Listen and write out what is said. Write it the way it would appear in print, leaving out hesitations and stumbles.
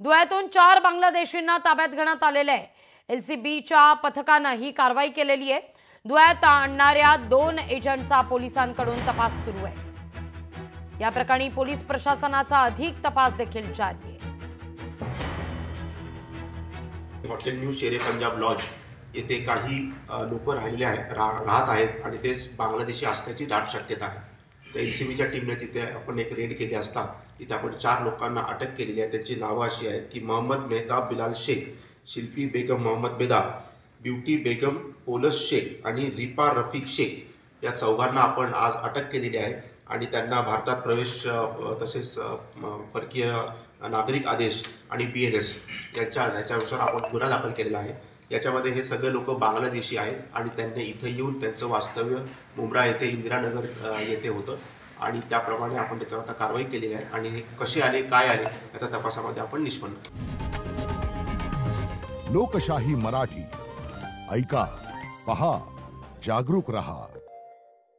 धुळ्यातून 4 बांगलादेशींना ताब्यात घेण्यात आलेले आहे। एलसीबीच्या पथकाने ही कारवाई केलेली आहे। धुळ्यात आणणाऱ्या 2 एजंटचा पोलिसांकडून तपास सुरू आहे। या प्रकरणी पोलीस प्रशासनाचा अधिक तपास देखील जारी आहे। हॉटेल न्यू शेरे पंजाब लॉज येथे काही लोक राहत आहेत आणि ते बांगलादेशी असण्याची दाट शक्यता आहे। तर एलसीबीच्या टीमने तिथे आपण एक रेड केली असता तिथे आपण 4 लोकांना अटक केलेली आहे। त्यांची नावं अशी आहेत की मोहम्मद मेहताब बिलाल शेख, शिल्पी बेगम मोहम्मद बेदा, ब्युटी बेगम पोलस शेख आणि रिपा रफीक शेख या 4घांना आपण आज अटक केलेली आहे आणि त्यांना भारतात प्रवेश तसेच परकीय नागरिक आदेश आणि BNS याच्यानुसार आपण गुन्हा दाखल केलेला आहे। याच्यामध्ये हे सगळे लोक बांगलादेशी आहेत आणि त्यांनी इथे येऊन त्यांचं वास्तव्य मुंब्रा येथे इंदिरानगर येथे होतं आणि त्याप्रमाणे आपण त्याच्यावर आता कारवाई केलेली आहे आणि हे कसे आले काय आले याचा तपासामध्ये आपण निष्पन्न लोकशाही मराठी ऐका, पहा, जागरूक रहा।